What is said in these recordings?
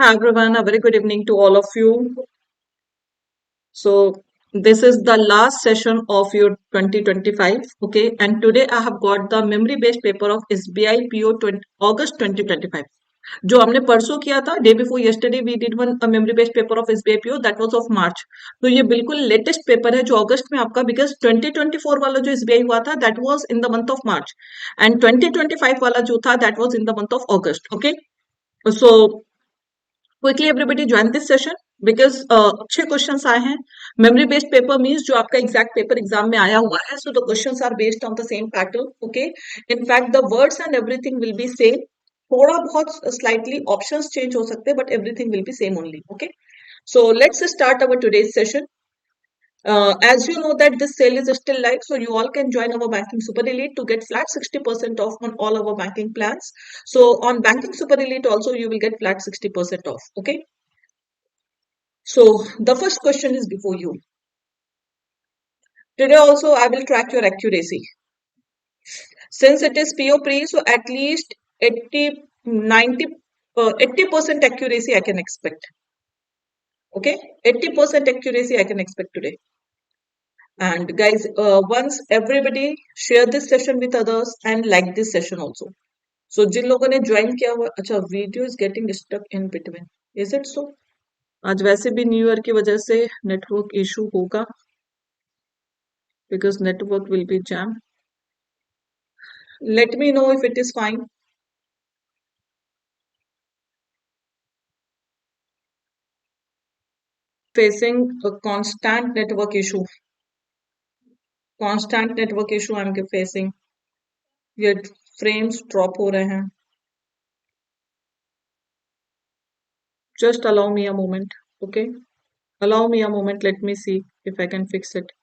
Hi everyone, a very good evening to all of you. So this is the last session of your 2025, okay? And today I have got the memory-based paper of SBI PO 20, August 2025. जो हमने परसों किया था, day before yesterday we did one a memory based paper of SBI PO that was of March. तो ये बिल्कुल latest paper है जो अगस्त में आपका बिकॉज 2024 वाला जो SBI हुआ था that was in the month of March and 2025 वाला जो था that was in the month of August. Okay, so quickly everybody join this session because अच्छे क्वेश्चंस आए हैं. मेमोरी बेस्ड पेपर मींस जो आपका एग्जैक्ट पेपर एग्जाम में आया हुआ है, so the questions are based on the same pattern. Okay, in fact the words and everything will be same. थोड़ा बहुत स्लाइटली ऑप्शंस चेंज हो सकते हैं but everything will be same only. Okay, so let's start our today's session. As you know that this sale is still live, so you all can join our Banking Super Elite to get flat 60% off on all our banking plans. So on Banking Super Elite also you will get flat 60% off. Okay. So the first question is before you. Today also I will track your accuracy. Since it is PO pre, so at least 80, 90, 80% accuracy I can expect. Okay, 80% accuracy I can expect today. And guys, once everybody share this session with others and like this session also. So जिन लोगों ने join किया हुआ, अच्छा video is getting stuck in between, is it so? आज वैसे भी new year की वजह से नेटवर्क इशू होगा because network will be jammed. Let me know if it is fine. Facing a constant network issue. Constant network issue I'm facing. ये frames drop हो रहे हैं. Just allow me a moment, okay? Allow me a moment. Let me see if I can fix it.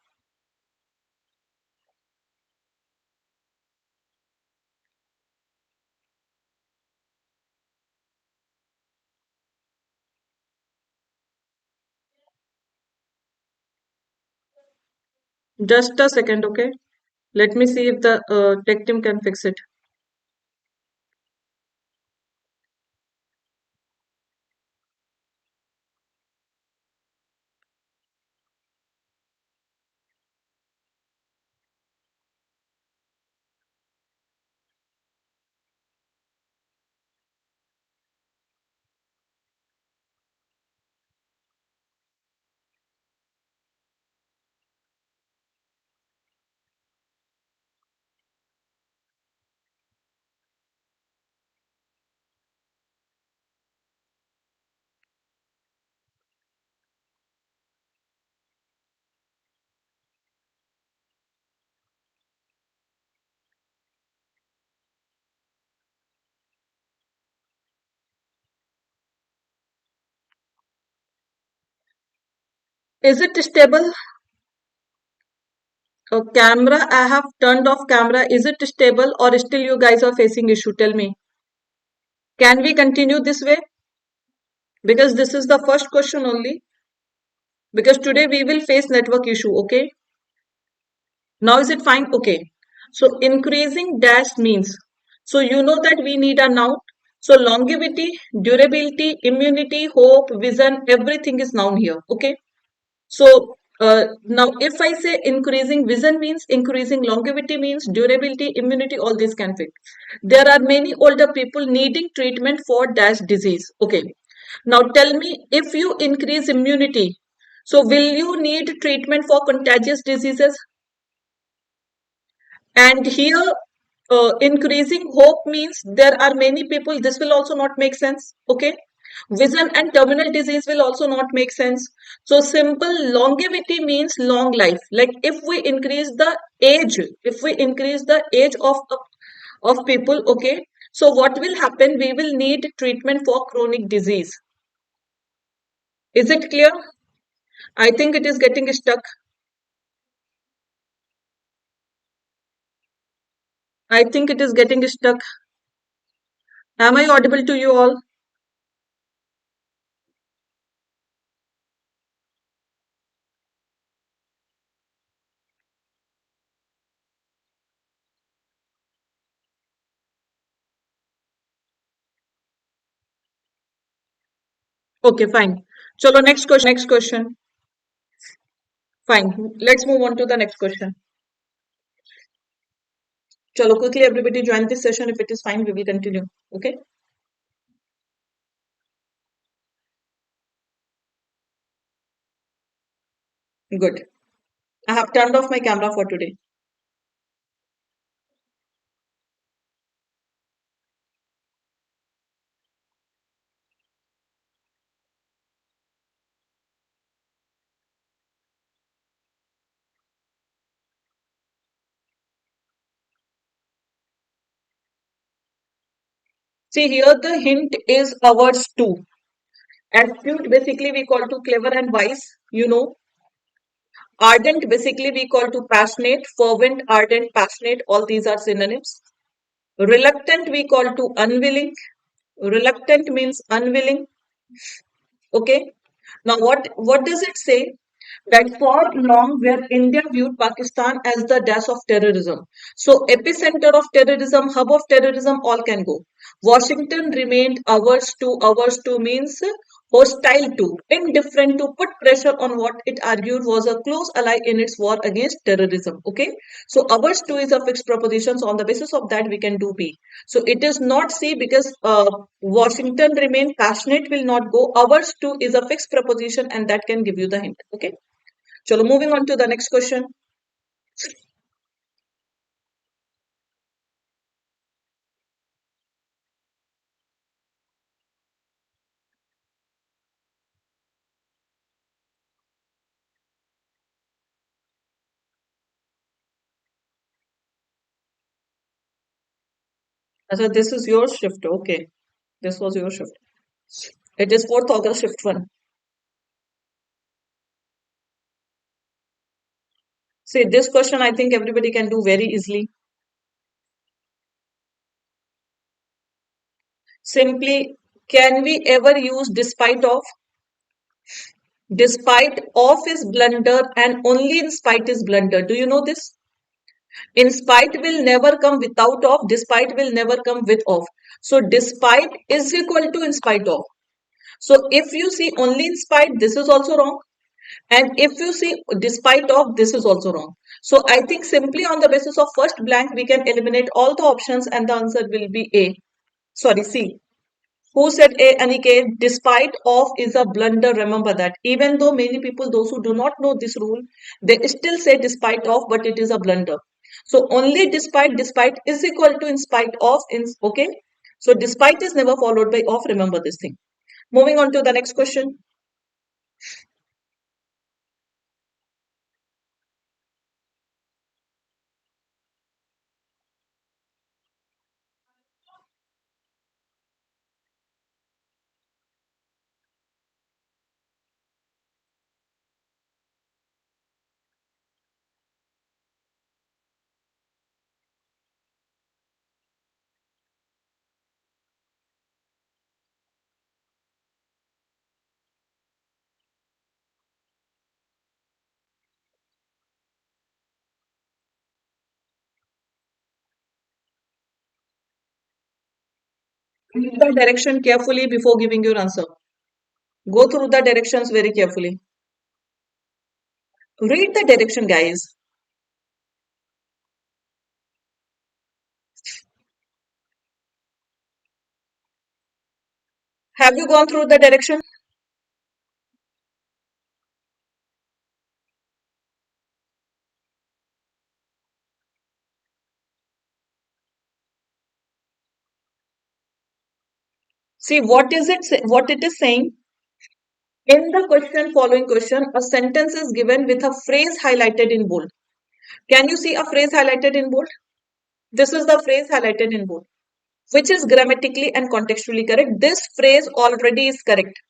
Just a second, okay? Let me see if the tech team can fix it. Is it stable? Camera, I have turned off camera. Is it stable or still you guys are facing issue? Tell me. Can we continue this way? Because this is the first question only. Because today we will face network issue, okay? Now is it fine? Okay. So increasing dash means, so you know that we need a noun. So longevity, durability, immunity, hope, vision, everything is noun here, okay? So now if I say increasing vision means, increasing longevity means, durability, immunity, all this can fit. There are many older people needing treatment for dash disease. Okay. Now tell me, if you increase immunity, so will you need treatment for contagious diseases? And here increasing hope means there are many people, this will also not make sense. Okay, vision and terminal disease will also not make sense. So simple longevity means long life, like if we increase the age, if we increase the age of people, okay, so what will happen, we will need treatment for chronic disease. Is it clear? I think it is getting stuck. I think it is getting stuck. Am I audible to you all? Okay, fine. Chalo, next question. Fine. Let's move on to the next question. Chalo, quickly everybody join this session. If it is fine, we will continue. Okay? Good. I have turned off my camera for today. See here, the hint is ours too. Astute basically we call to clever and wise, you know. Ardent basically we call to passionate, fervent, ardent, passionate, all these are synonyms. Reluctant we call to unwilling. Reluctant means unwilling. Okay. Now what does it say? That for long where India viewed Pakistan as the dash of terrorism. So epicenter of terrorism, hub of terrorism, all can go. Washington remained ours to means hostile to, indifferent to, put pressure on what it argued was a close ally in its war against terrorism. Okay. So ours to is a fixed proposition. So on the basis of that, we can do B. So it is not C because Washington remained passionate will not go. Ours to is a fixed proposition and that can give you the hint. Okay. Chalo, moving on to the next question. So this is your shift. Okay. This was your shift. It is 4th August shift 1. See, this question I think everybody can do very easily. Simply, can we ever use despite of? Despite of is blunder and only in spite is blunder. Do you know this? In spite will never come without of, despite will never come with of. So despite is equal to in spite of. So if you see only in spite, this is also wrong. And if you see despite of, this is also wrong. So I think simply on the basis of first blank, we can eliminate all the options and the answer will be A. Sorry, C. Who said A, Aniket? Despite of is a blunder. Remember that. Even though many people, those who do not know this rule, they still say despite of, but it is a blunder. So only despite is equal to in spite of, okay? So despite is never followed by of. Remember this thing. Moving on to the next question. Read the direction carefully before giving your answer. Go through the directions very carefully. Read the direction, guys. Have you gone through the direction? See, what it is saying? In the question, following question, a sentence is given with a phrase highlighted in bold. Can you see a phrase highlighted in bold? This is the phrase highlighted in bold, which is grammatically and contextually correct. This phrase already is correct.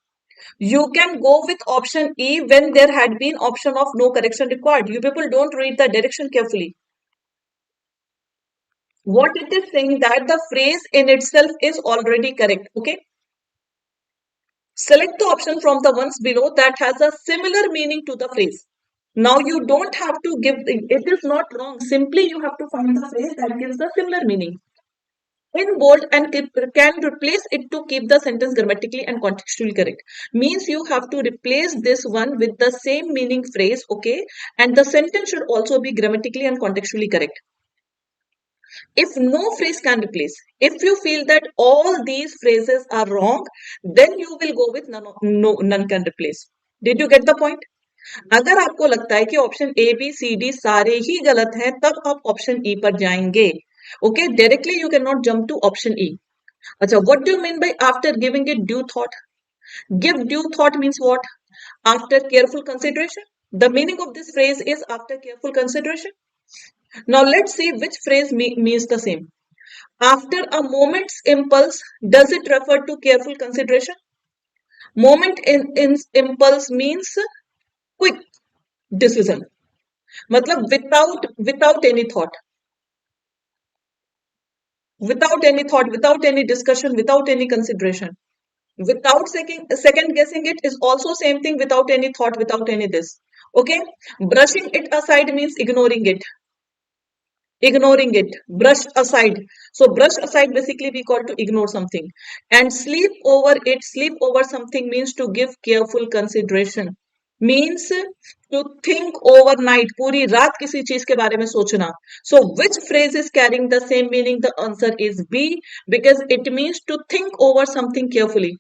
You can go with option E when there had been option of no correction required. You people don't read the direction carefully. What it is saying that the phrase in itself is already correct. Okay. Select the option from the ones below that has a similar meaning to the phrase. Now you don't have to give, it is not wrong. Simply you have to find the phrase that gives a similar meaning. in bold and can replace it to keep the sentence grammatically and contextually correct. Means you have to replace this one with the same meaning phrase, okay? And the sentence should also be grammatically and contextually correct. If no phrase can replace, if you feel that all these phrases are wrong, then you will go with none can replace. Did you get the point? अगर आपको लगता है कि option A B C D सारे ही गलत हैं, तब आप ऑप्शन ई पर जाएंगे. Okay, directly you can not jump to option E. अच्छा, what do you mean by after giving it due thought? Give due thought means what? After careful consideration. The meaning of this phrase is after careful consideration. Now let's see which phrase means the same. After a moment's impulse, does it refer to careful consideration? Moment in impulse means quick decision. मतलब without any thought, without any discussion, without any consideration. Without second guessing it is also same thing, without any thought, without any this. Okay, brushing it aside means ignoring it. Ignoring it, brush aside. So brush aside basically we call to ignore something. And sleep over something means to give careful consideration. Means to think overnight, पूरी रात किसी चीज के बारे में सोचना. So which phrase is carrying the same meaning? The answer is B, because it means to think over something carefully.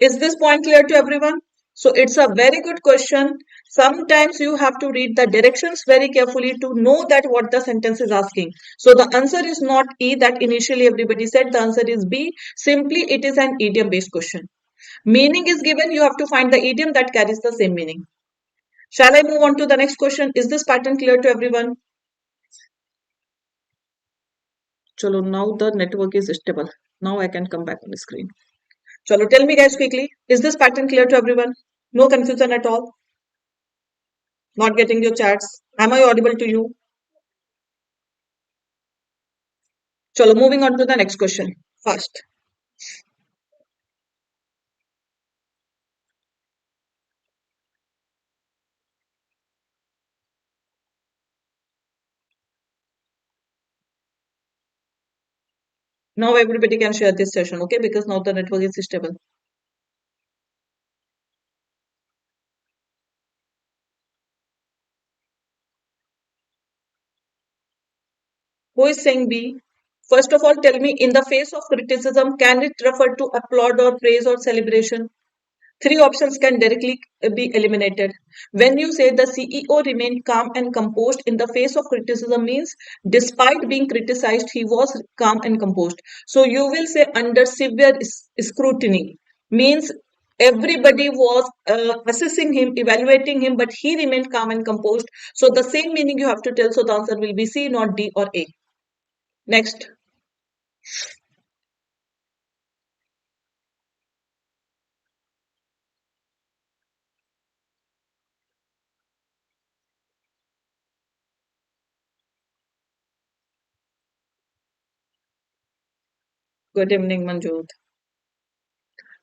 Is this point clear to everyone? So it's a very good question. Sometimes you have to read the directions very carefully to know that what the sentence is asking. So the answer is not E that initially everybody said. The answer is B. Simply it is an idiom-based question. Meaning is given. You have to find the idiom that carries the same meaning. Shall I move on to the next question? Is this pattern clear to everyone? Chalo, now the network is stable. Now I can come back on the screen. Chalo, tell me guys quickly. Is this pattern clear to everyone? No confusion at all? Not getting your chats. Am I audible to you? Chalo, moving on to the next question. Fast. Now everybody can share this session, okay? Because now the network is stable. Who is saying B? First of all, tell me, in the face of criticism, can it refer to applaud or praise or celebration? Three options can directly be eliminated. When you say the CEO remained calm and composed in the face of criticism, means despite being criticized, he was calm and composed. So you will say under severe scrutiny, means everybody was assessing him, evaluating him, but he remained calm and composed. So the same meaning you have to tell. So the answer will be C, not D or A. Next. Good evening, Manjot.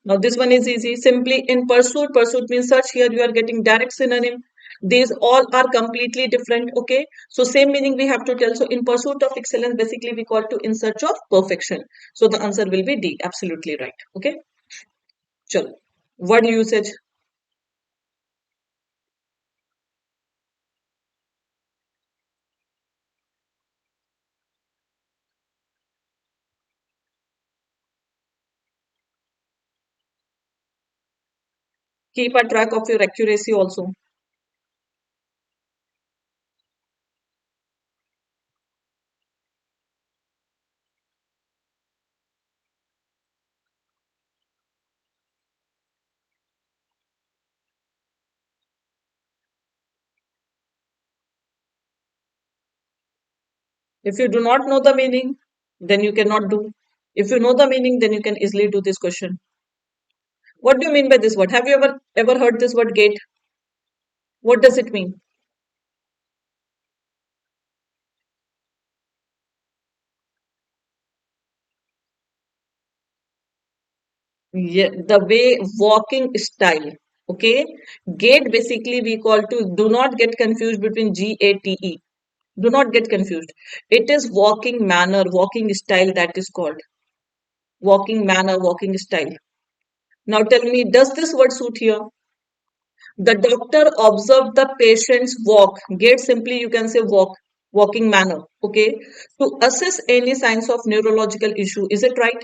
Now this one is easy. Simply in pursuit. Pursuit means search. Here you are getting direct synonym. These all are completely different. Okay. So same meaning we have to tell. So in pursuit of excellence, basically we call to in search of perfection. So the answer will be D. Absolutely right. Okay. Chalo. Word usage. Keep a track of your accuracy also. If you do not know the meaning, then you cannot do. If you know the meaning, then you can easily do this question. What do you mean by this word? Have you ever heard this word gate? What does it mean? Yeah, the way walking style. Okay. Gait basically we call to, do not get confused between GATE. Do not get confused. It is walking manner, walking style that is called. Walking manner, walking style. Now tell me, does this word suit here? The doctor observed the patient's walk. Gait simply you can say walk, walking manner. Okay. To assess any signs of neurological issue. Is it right?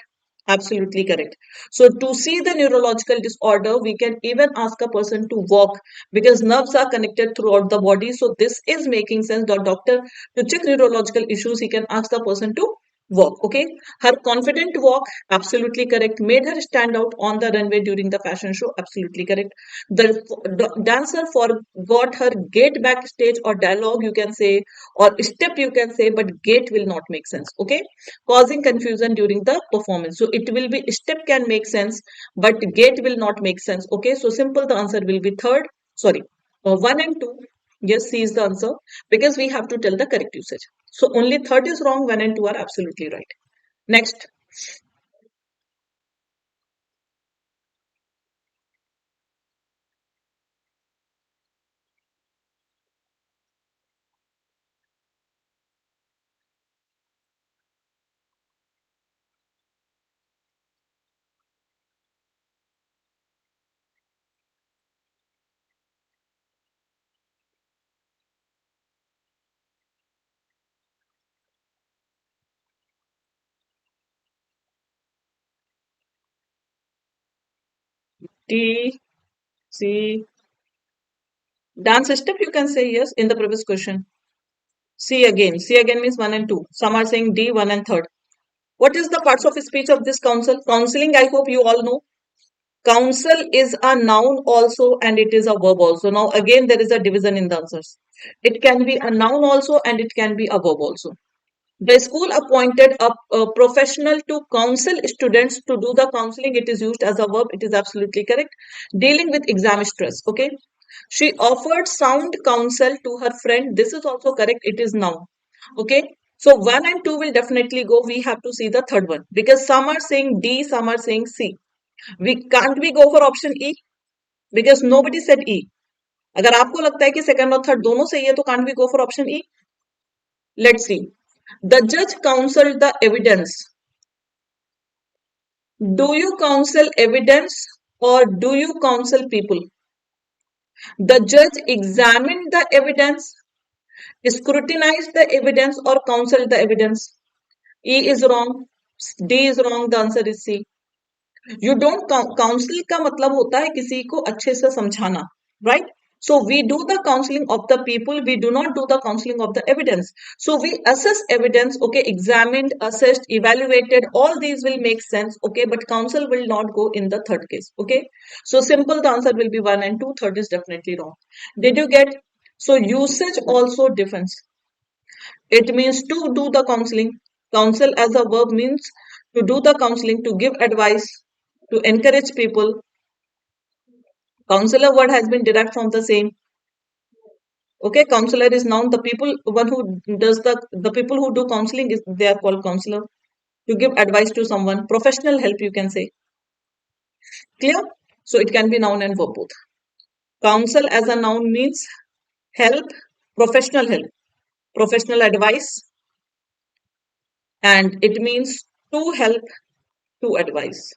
Absolutely correct. So to see the neurological disorder, we can even ask a person to walk because nerves are connected throughout the body. So this is making sense. The doctor to check neurological issues, he can ask the person to walk. Okay. Her confident walk, absolutely correct. Made her stand out on the runway during the fashion show, absolutely correct. The dancer forgot her gait backstage or dialogue, you can say, or step, you can say, but gait will not make sense. Okay, causing confusion during the performance. So it will be step can make sense, but gait will not make sense. Okay, so simple. The answer will be third. Sorry, one and two. Yes, C is the answer because we have to tell the correct usage. So only third is wrong. One and two are absolutely right. Next, D, C, dance step. You can say yes in the previous question. C again. C again means 1 and 2. Some are saying D, 1 and 3rd. What is the parts of speech of this counsel? Counseling, I hope you all know. Counsel is a noun also and it is a verb also. Now again there is a division in the answers. It can be a noun also and it can be a verb also. The school appointed a professional to counsel students to do the counseling. It is used as a verb. It is absolutely correct. Dealing with exam stress. Okay. She offered sound counsel to her friend. This is also correct. It is noun. Okay. So 1 and 2 will definitely go. We have to see the third one because some are saying D, some are saying C. We go for option E because nobody said E. अगर आपको लगता है कि second और third दोनों सही है तो can't we go for option E? Let's see. The judge counseled the evidence. Do you counsel evidence or do you counsel people? The judge examined the evidence, scrutinized the evidence, or counseled the evidence. E is wrong. D is wrong. The answer is C. You don't counsel का मतलब होता है किसी को अच्छे से समझाना, right? So we do the counseling of the people. We do not do the counseling of the evidence. So we assess evidence. Okay, examined, assessed, evaluated. All these will make sense. Okay, but counsel will not go in the third case. Okay, so simple. The answer will be 1 and 2. Third is definitely wrong. Did you get? So usage also differs. It means to do the counseling. Counsel as a verb means to do the counseling, to give advice, to encourage people. Counselor word has been derived from the same. Okay, counselor is noun. The people, one who does the people who do counseling is they are called counselor. To give advice to someone, professional help you can say. Clear? So it can be noun and verb both. Counsel as a noun means help, help, professional advice, and it means to help, to advise.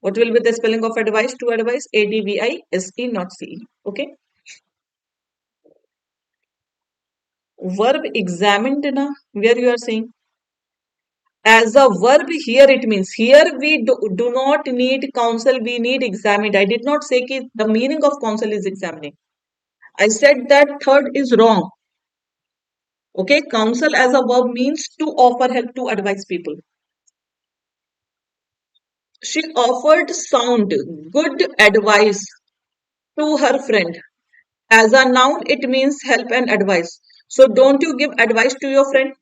What will be the spelling of advice? To advise, ADVISE, not CE. Okay. Verb examined na, where you are saying. As a verb here it means. Here we do not need counsel, we need examined. I did not say that the meaning of counsel is examining. I said that third is wrong. Okay. Counsel as a verb means to offer help, to advise people. She offered sound, good advice to her friend. As a noun, it means help and advice. So don't you give advice to your friend?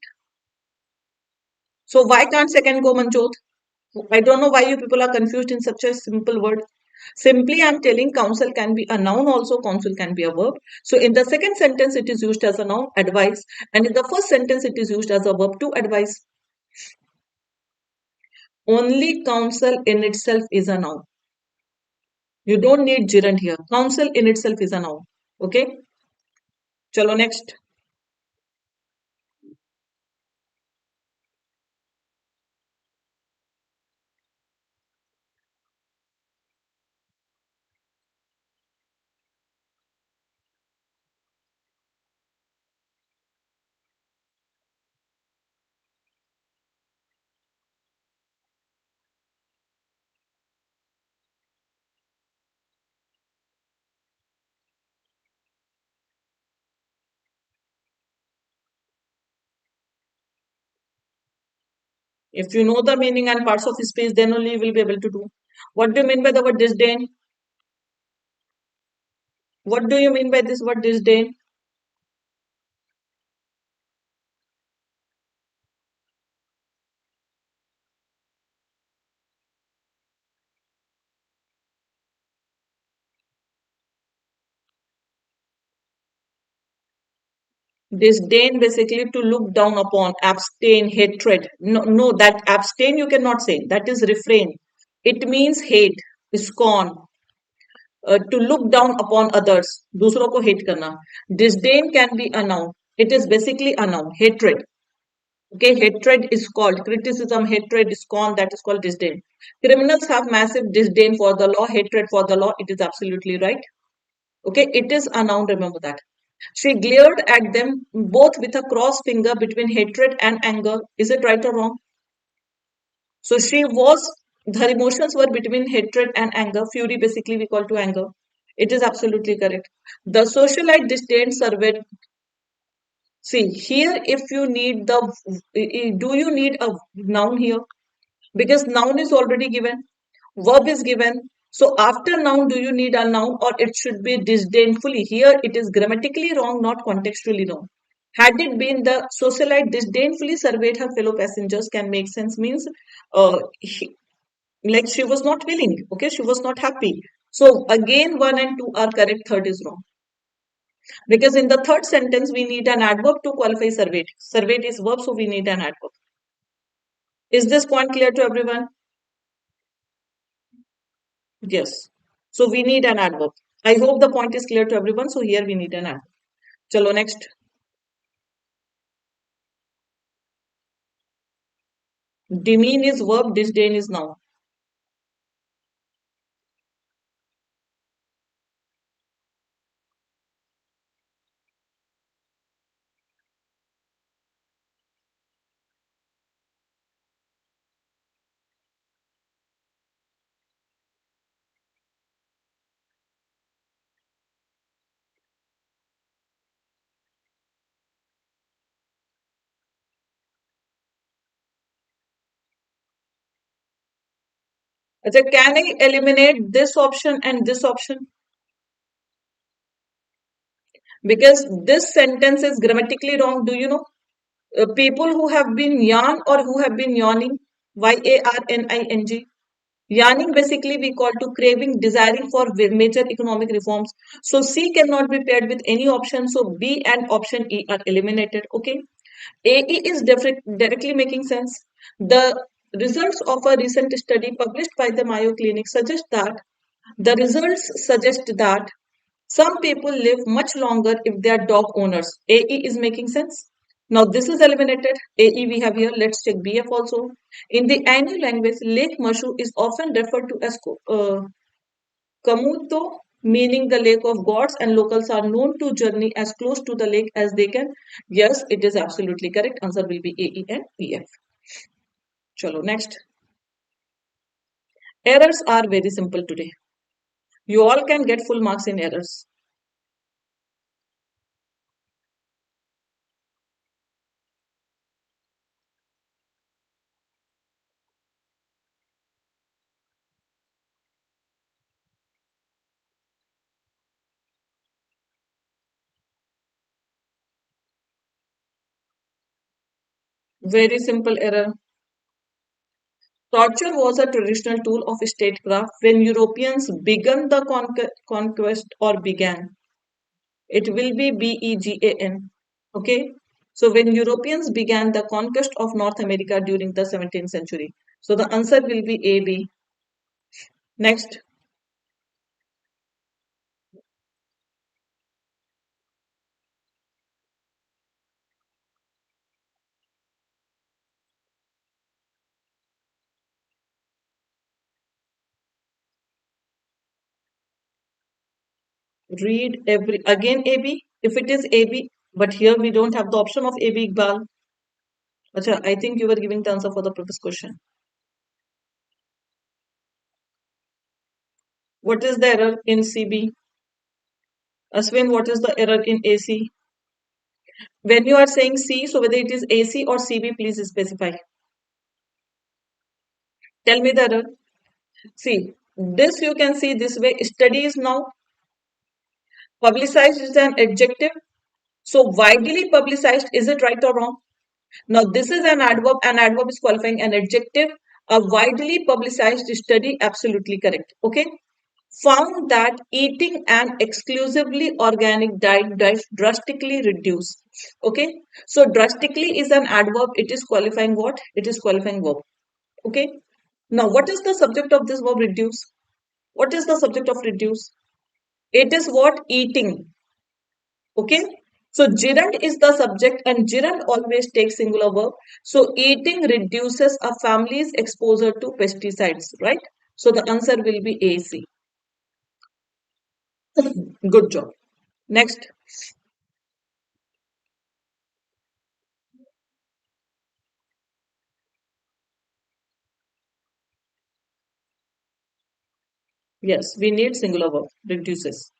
So why can't second go, Manjot? I don't know why you people are confused in such a simple word. Simply I'm telling counsel can be a noun also, counsel can be a verb. So in the second sentence it is used as a noun, advice, and in the first sentence it is used as a verb, to advise. Only counsel in itself is a noun. You don't need gerund here. Counsel in itself is a noun. Okay. Chalo next. If you know the meaning and parts of speech, then only you will be able to do. What do you mean by the word disdain? What do you mean by this word disdain? Disdain basically to look down upon, abstain, hatred. No, no, that abstain you cannot say. That is refrain. It means hate, scorn, to look down upon others. दूसरों को hate करना. Disdain can be a noun. It is basically a noun. Hatred. Okay, hatred is called criticism, hatred, scorn. That is called disdain. Criminals have massive disdain for the law, hatred for the law. It is absolutely right. Okay, it is a noun. Remember that. She glared at them both with a cross finger between hatred and anger. Is it right or wrong? So she was, her emotions were between hatred and anger. Fury basically we call to anger. It is absolutely correct. The socialite disdain surveyed. See, here if you need the, do you need a noun here? Because noun is already given, verb is given. So after noun, do you need a noun or it should be disdainfully? Here it is grammatically wrong, not contextually wrong. Had it been the socialite disdainfully surveyed her fellow passengers can make sense means like she was not willing, okay, she was not happy. So again, 1 and 2 are correct, third is wrong. Because in the third sentence, we need an adverb to qualify surveyed. Surveyed is verb, so we need an adverb. Is this point clear to everyone? Yes. So we need an adverb. I hope the point is clear to everyone. So here we need an adverb. Chalo next. Demean is verb, disdain is noun. So can I eliminate this option and this option? Because this sentence is grammatically wrong. Do you know? People who have been yarn or who have been yawning, YARNING. Yarning basically we call to craving, desiring for major economic reforms. So C cannot be paired with any option. So B and option E are eliminated. Okay. AE is directly making sense. The results of a recent study published by the Mayo Clinic suggest that some people live much longer if they are dog owners. AE is making sense. Now this is eliminated. AE we have here. Let's check BF also. In the Ainu language, Lake Mashu is often referred to as Kamuto, meaning the lake of gods, and locals are known to journey as close to the lake as they can. Yes, it is absolutely correct. Answer will be AE and BF. Chalo, next. Errors are very simple today. You all can get full marks in errors. Very simple error. Torture was a traditional tool of statecraft when Europeans began the conquest or began. It will be BEGAN. Okay. So when Europeans began the conquest of North America during the 17th century. So the answer will be AB. Next. Read every, again AB, if it is AB, but here we don't have the option of AB, Iqbal. Acha, I think you were giving the answer for the previous question. What is the error in CB? Aswin, what is the error in AC? When you are saying C, so whether it is AC or CB, please specify. Tell me the error. See, this you can see this way. Study is now publicized is an adjective. So widely publicized, is it right or wrong? Now this is an adverb. An adverb is qualifying an adjective. A widely publicized study, absolutely correct. Okay. Found that eating an exclusively organic diet drastically reduced. Okay. So drastically is an adverb. It is qualifying what? It is qualifying verb. Okay. Now what is the subject of this verb reduce? What is the subject of reduce? It is what? Eating. Okay. So gerund is the subject and gerund always takes singular verb. So eating reduces a family's exposure to pesticides, right? So the answer will be AC. Good job. Next. Yes, we need singular verb. Reduces.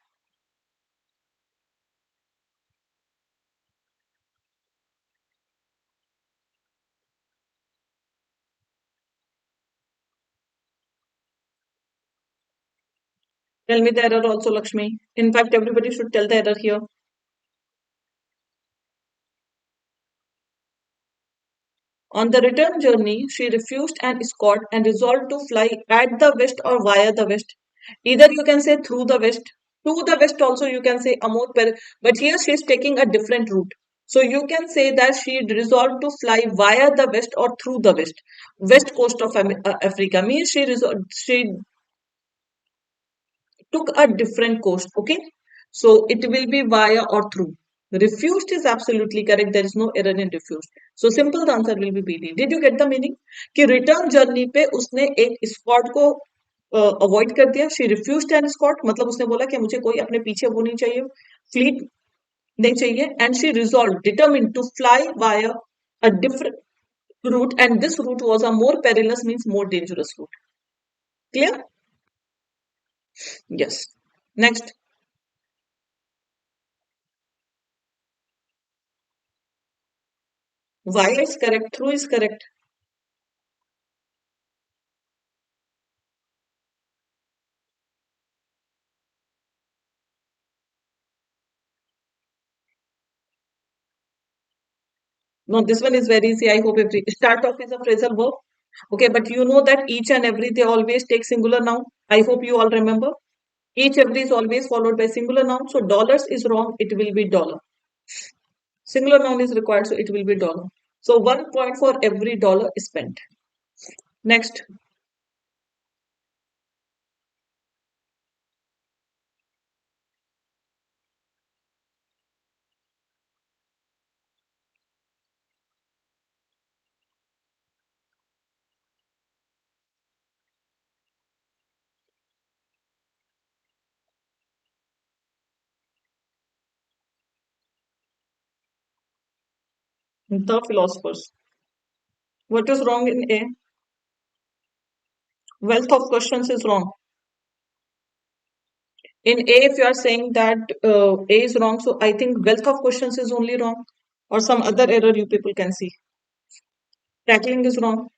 Tell me the error also, Lakshmi. In fact, everybody should tell the error here. On the return journey, she refused an escort and resolved to fly at the west or via the west. Either you can say through the west, to the west also you can say Amod per, but here she is taking a different route. So you can say that she resolved to fly via the west or through the west coast of Africa. Means she took a different coast. Okay, so it will be via or through. Refused is absolutely correct. There is no error in refused. So simple the answer will be BD. Did you get the meaning? कि return journey पे उसने एक escort को avoid कर दिया. She refused an escort. मतलब उसने बोला कि मुझे कोई अपने पीछे वो नहीं चाहिए, fleet नहीं चाहिए. And she resolved, determined to fly via a different route. And this route was a more perilous, means more dangerous route. Clear? Yes. Next. Via is correct. Through is correct. No, this one is very easy. I hope every start off is a phrasal verb. Okay, but you know that each and every they always take singular noun. I hope you all remember. Each every is always followed by singular noun. So dollars is wrong. It will be dollar. Singular noun is required, so it will be dollar. So 1 point for every dollar spent. Next, the philosophers. What is wrong in A? Wealth of questions is wrong. In A, if you are saying that A is wrong, so I think wealth of questions is only wrong, or some other error you people can see. Tackling is wrong.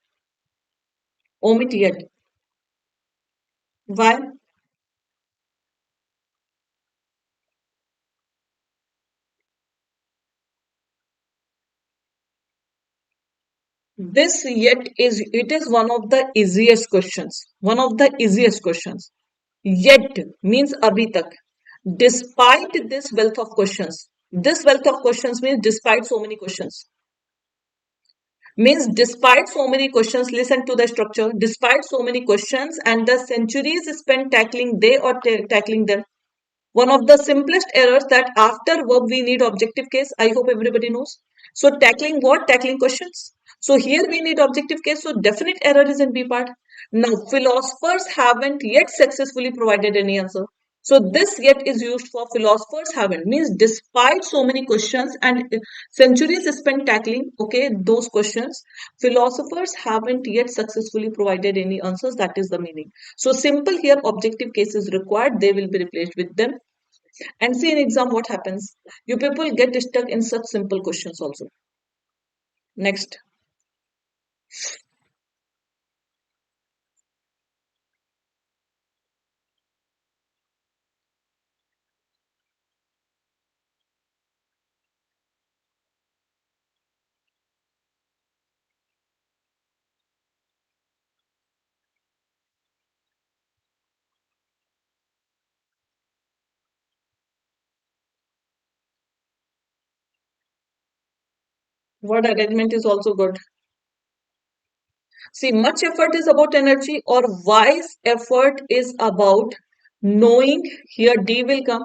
Omit yet. Why? This yet is it is one of the easiest questions. One of the easiest questions. Yet means abhi tak. Despite this wealth of questions. This wealth of questions means despite so many questions. Means despite so many questions, listen to the structure. Despite so many questions and the centuries spent tackling they or tackling them. One of the simplest errors that after verb we need objective case. I hope everybody knows. So tackling what? Tackling questions. So here we need objective case. So definite error is in B part. Now philosophers haven't yet successfully provided any answer. So this yet is used for philosophers haven't, means despite so many questions and centuries spent tackling, okay, those questions, philosophers haven't yet successfully provided any answers. That is the meaning. So simple here, objective case is required. They will be replaced with them. And see in exam what happens. You people get stuck in such simple questions also. Next. Word arrangement is also good. See, much effort is about energy or wise effort is about knowing. Here D will come.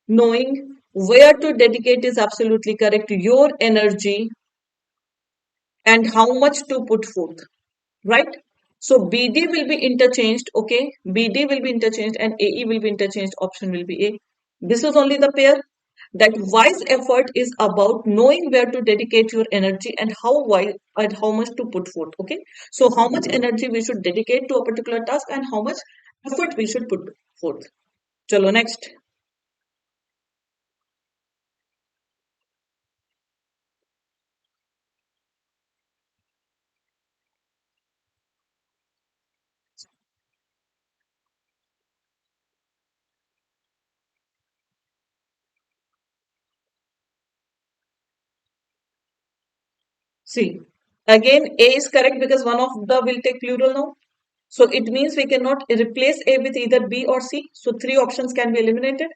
Knowing where to dedicate is absolutely correct. Your energy and how much to put forth. Right? So BD will be interchanged. Okay. BD will be interchanged and AE will be interchanged. Option will be A. This is only the pair. That wise effort is about knowing where to dedicate your energy and how wise and how much to put forth. Okay. So how much energy we should dedicate to a particular task and how much effort we should put forth. Chalo next. See, again A is correct because one of the will take plural now. So it means we cannot replace A with either B or C. So three options can be eliminated.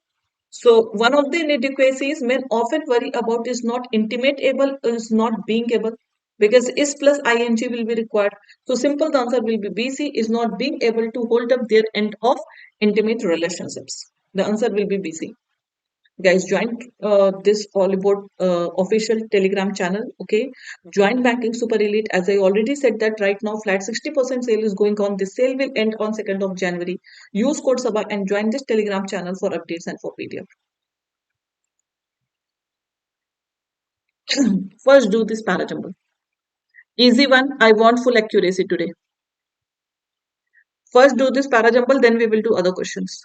So one of the inadequacies men often worry about is not intimate able, is not being able, because is plus ing will be required. So simple the answer will be BC, is not being able to hold up their end of intimate relationships. The answer will be BC. Guys, join this Oliveboard official Telegram channel. Okay, join Banking Super Elite. As I already said that right now flat 60% sale is going on. This sale will end on 2nd of January. Use code Saba and join this Telegram channel for updates and for PDF. First do this Parajumble. Easy one. I want full accuracy today. First do this Parajumble, then we will do other questions.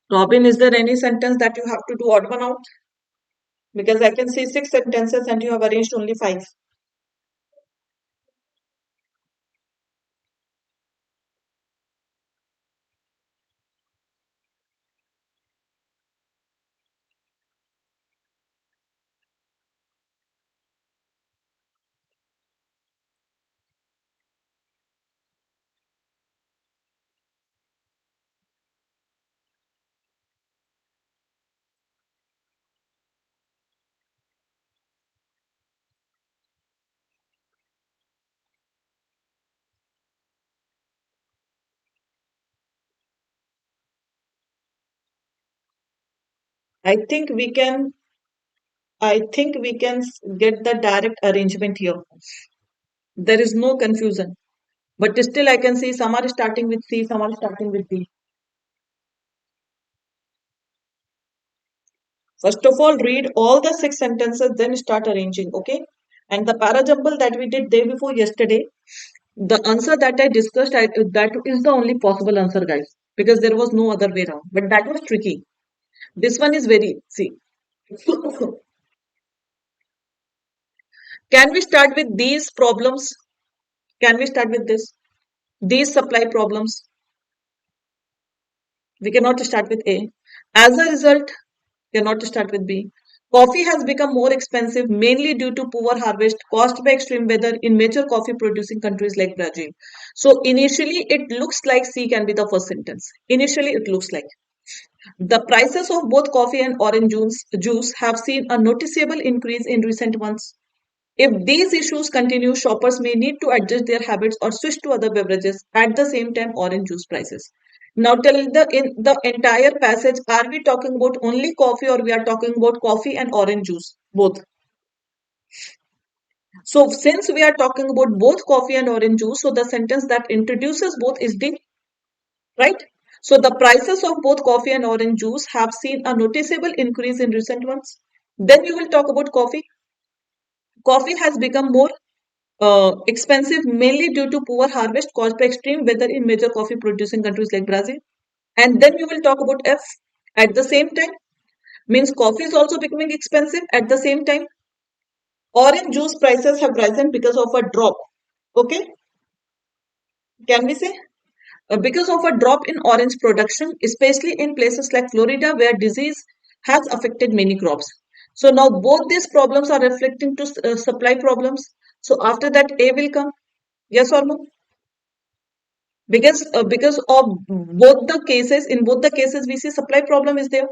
Robin, is there any sentence that you have to do odd one out? Because I can see 6 sentences and you have arranged only 5. I think we can get the direct arrangement here. There is no confusion. But still I can see some are starting with C, some are starting with D. First of all, read all the 6 sentences, then start arranging, okay? And the parajumble that we did day before yesterday, the answer that I discussed, that is the only possible answer, guys, because there was no other way around. But that was tricky. This one is very, see. Can we start with these problems? Can we start with this? These supply problems. We cannot start with A. As a result, cannot start with B. Coffee has become more expensive mainly due to poor harvest caused by extreme weather in major coffee producing countries like Brazil. So initially it looks like C can be the first sentence. Initially it looks like. The prices of both coffee and orange juice have seen a noticeable increase in recent months. If these issues continue, shoppers may need to adjust their habits or switch to other beverages at the same time orange juice prices. Now tell in the entire passage, are we talking about only coffee or we are talking about coffee and orange juice? Both. So since we are talking about both coffee and orange juice, so the sentence that introduces both is the right. So the prices of both coffee and orange juice have seen a noticeable increase in recent months. Then you will talk about coffee. Coffee has become more expensive mainly due to poor harvest caused by extreme weather in major coffee producing countries like Brazil. And then we will talk about F at the same time. Means coffee is also becoming expensive at the same time. Orange juice prices have risen because of a drop. Okay, can we say? Because of a drop in orange production, especially in places like Florida where disease has affected many crops. So now both these problems are reflecting to supply problems. So after that A will come. Yes or no? Because of both the cases we see supply problem is there.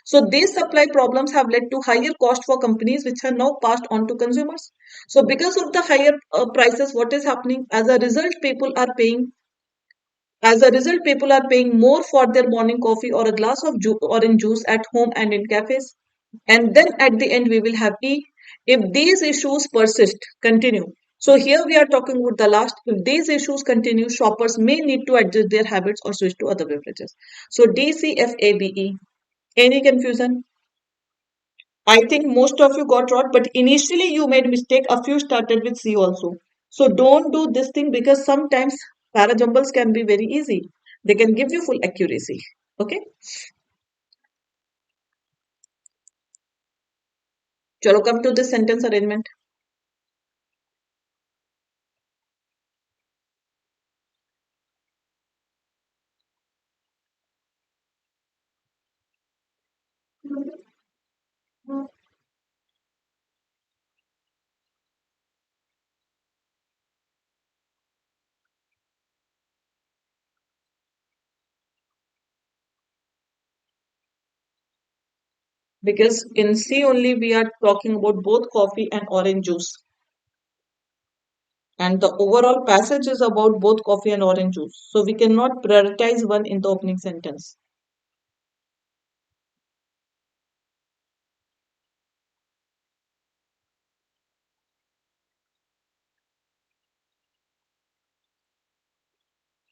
So these supply problems have led to higher cost for companies which are now passed on to consumers. So because of the higher prices, what is happening? People are paying more for their morning coffee or a glass of orange juice at home and in cafes. And then at the end, we will have E. If these issues persist, continue. So here we are talking about the last. If these issues continue, shoppers may need to adjust their habits or switch to other beverages. So D, C, F, A, B, E. Any confusion? I think most of you got right, but initially you made mistake. A few started with C also. So don't do this thing because sometimes parajumbles can be very easy. They can give you full accuracy. Okay. Chalo, come to this sentence arrangement. Because in C only we are talking about both coffee and orange juice. And the overall passage is about both coffee and orange juice. So we cannot prioritize one in the opening sentence.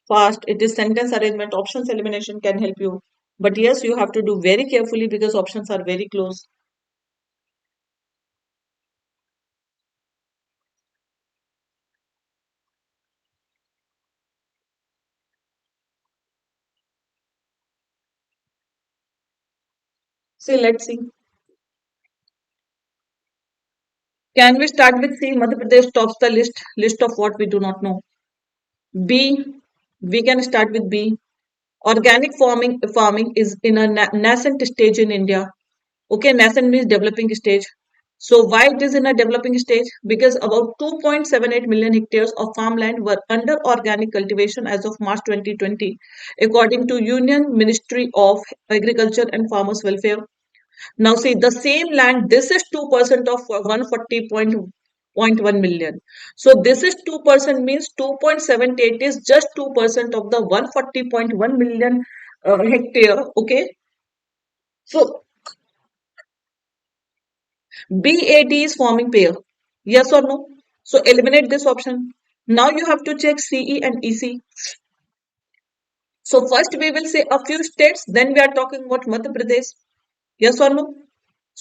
Fast, it is sentence arrangement, options elimination can help you. But yes, you have to do very carefully because options are very close. See, let's see. Can we start with C? Madhya Pradesh tops the list of what we do not know. B, we can start with B. Organic farming is in a nascent stage in India. Okay, nascent means developing stage. So why it is in a developing stage? Because about 2.78 million hectares of farmland were under organic cultivation as of March 2020, according to Union Ministry of Agriculture and Farmers Welfare. Now see the same land, this is 2% of 140.1 million. So this is 2% means 2.78 is just 2% of the 140.1 million hectare. Okay. So BAD is forming pair. Yes or no? So eliminate this option. Now you have to check CE and EC. So first we will say a few states, then we are talking about Madhya Pradesh. Yes or no?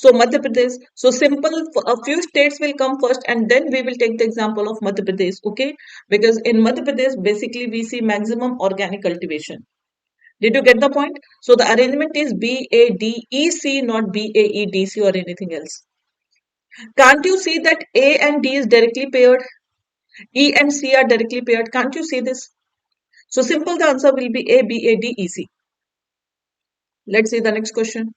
So Madhya Pradesh. So simple. A few states will come first, and then we will take the example of Madhya Pradesh. Okay, because in Madhya Pradesh, basically we see maximum organic cultivation. Did you get the point? So the arrangement is BADEC, not BAEDC or anything else. Can't you see that A and D is directly paired? E and C are directly paired. Can't you see this? So simple, the answer will be A, B, A, D, E, C. Let's see the next question.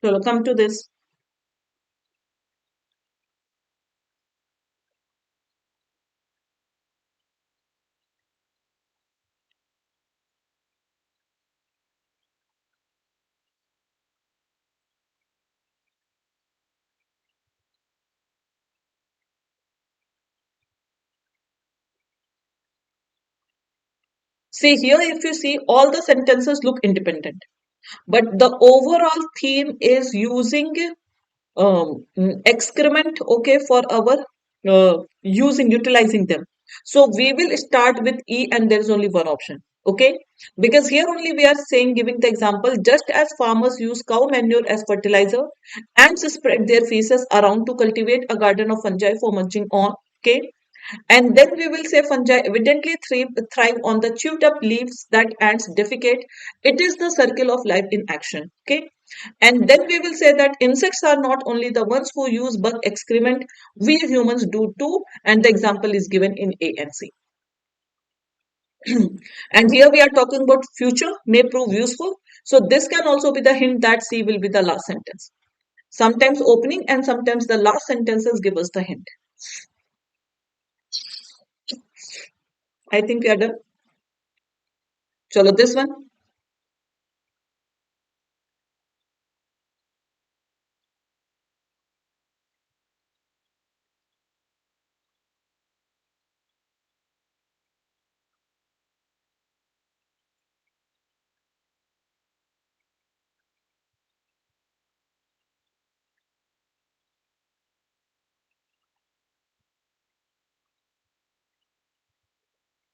So come to this. See here, if you see, all the sentences look independent, but the overall theme is using excrement, okay, for our utilizing them. So we will start with E, and there is only one option, okay, because here only we are saying, giving the example, just as farmers use cow manure as fertilizer, ants spread their feces around to cultivate a garden of fungi for munching on, okay. And then we will say fungi evidently thrive on the chewed up leaves that ants defecate. It is the circle of life in action. Okay. And then we will say that insects are not only the ones who use bug excrement, we humans do too. And the example is given in A and C. And here we are talking about future may prove useful. So this can also be the hint that C will be the last sentence. Sometimes opening and sometimes the last sentences give us the hint. I think we are done. Chalo, this one.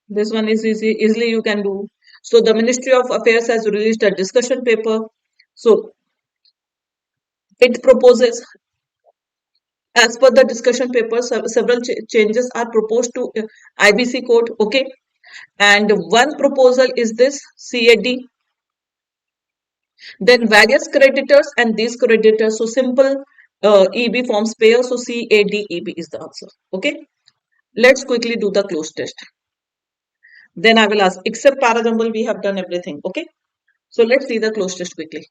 This one is easy, easily you can do. So the Ministry of Affairs has released a discussion paper. So it proposes, as per the discussion paper, several changes are proposed to IBC code. Okay, and one proposal is this CAD. Then various creditors and these creditors. So simple EB forms pair. So CADEB is the answer. Okay, let's quickly do the close test. Then I will ask. Except Parajumble, we have done everything. Okay, so let's see the close test quickly.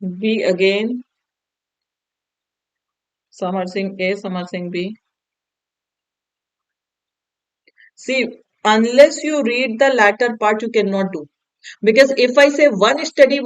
B again. Some are saying A, some are saying B. See, unless you read the latter part, you cannot do. Because if I say one study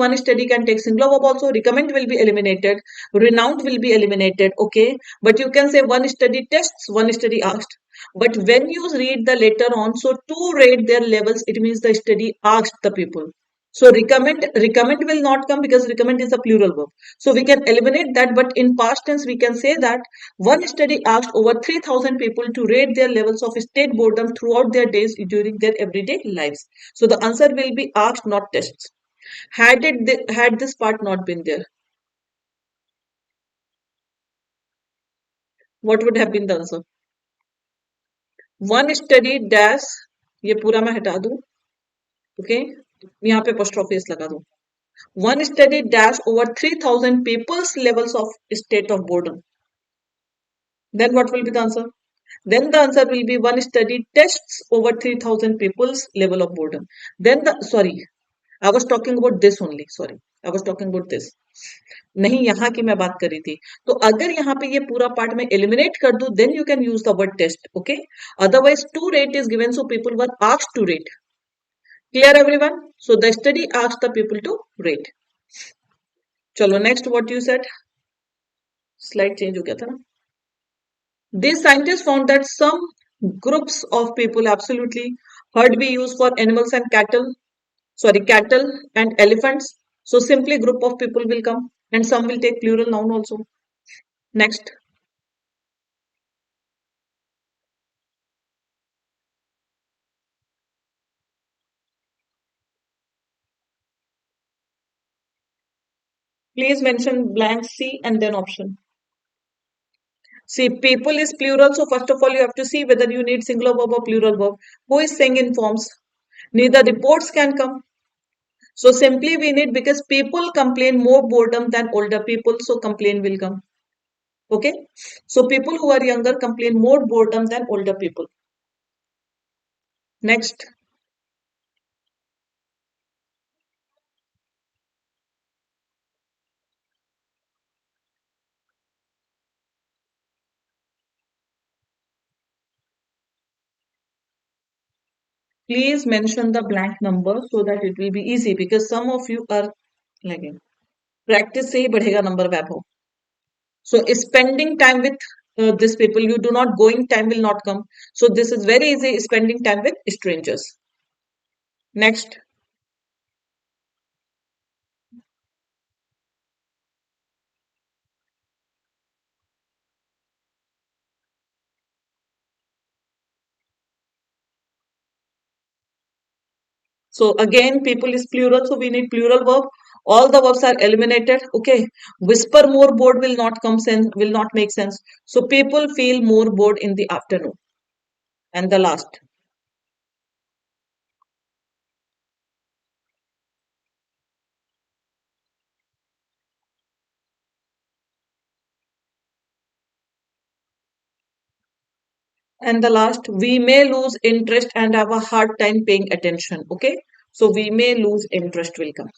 can take singular verb also, recommend will be eliminated, renowned will be eliminated, okay? But you can say one study tests, one study asked. But when you read the later on, so to rate their levels, it means the study asked the people. So recommend will not come because recommend is a plural verb. So we can eliminate that, but in past tense we can say that one study asked over 3,000 people to rate their levels of state boredom throughout their days during their everyday lives. So the answer will be asked, not tests. Had this part not been there, what would have been the answer? One study dash, ये पूरा मैं हटा दूं, okay, यहाँ पे apostrophe लगा दूं. One study dash over 3,000 people's levels of state of boredom. Then what will be the answer? Then the answer will be one study tests over 3,000 people's level of boredom. Then the, sorry, I was talking about this only. Sorry, I was talking about this. नहीं, यहाँ की मैं बात कर रही थी। तो अगर यहाँ पे ये पूरा पार्ट में एलिमिनेट कर दूं, then you can use the word test, okay. Otherwise to rate is given, so people were asked to rate. Clear everyone? So the study asked the people to rate. चलो next, what you said, slide change हो गया था ना। These scientists found that some groups of people, absolutely, herd be used for animals and cattle, sorry, cattle and elephants. So simply group of people will come, and some will take plural noun also. Next, please mention blank C and then option. See, people is plural, so first of all you have to see whether you need singular verb or plural verb. Who is saying in forms? Neither reports can come. So simply we need, because people complain more boredom than older people, so complain will come. Okay, so people who are younger complain more boredom than older people. Next, please mention the blank number so that it will be easy, because some of you are lagging. Practice से ही बढ़ेगा number web हो. So spending time with these people, you do not, going time will not come. So this is very easy, spending time with strangers. Next, so again people is plural, so we need plural verb. All the verbs are eliminated. Okay, whisper more bored will not come sense, will not make sense. So people feel more bored in the afternoon. And the last, we may lose interest and have a hard time paying attention. Okay, so we may lose interest will come.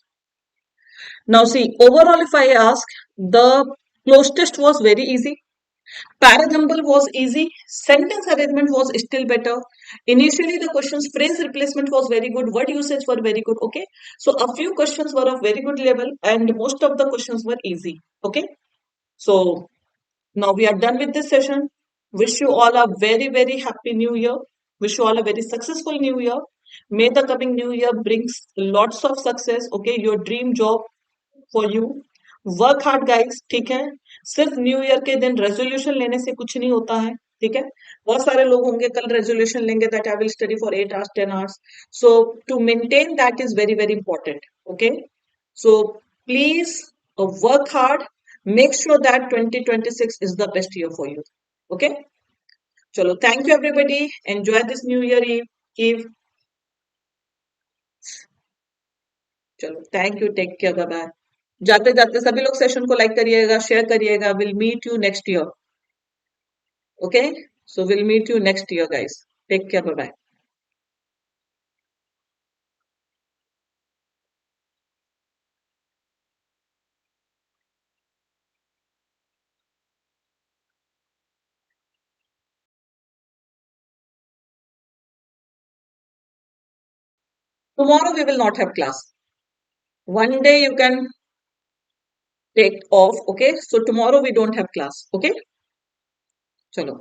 Now see, overall if I ask, the close test was very easy. Parajumble was easy. Sentence arrangement was still better. Initially, the questions phrase replacement was very good. Word usage were very good. Okay. So a few questions were of very good level, and most of the questions were easy. Okay. So now we are done with this session. Wish you all a very, very happy new year. Wish you all a very successful new year. May the coming new year brings lots of success. Okay. Your dream job for you, work hard guys, ठीक है। सिर्फ new year के दिन resolution लेने से कुछ नहीं होता है, ठीक है। बहुत सारे लोग होंगे कल रेजोल्यूशन लेंगे that I will study for 8 hours 10 hours, so to maintain that is very very important, okay. So please work hard, make sure that 2026 is the best year for you, okay. चलो, thank you everybody, enjoy this new year eve. चलो, thank you, take care, bye bye. जाते जाते सभी लोग session को like करिएगा, share करिएगा। Will meet you next year, okay. So will meet you next year guys, take care, bye bye. Tomorrow we will not have class. One day you can take off, okay? So tomorrow we don't have class, okay? Chalo.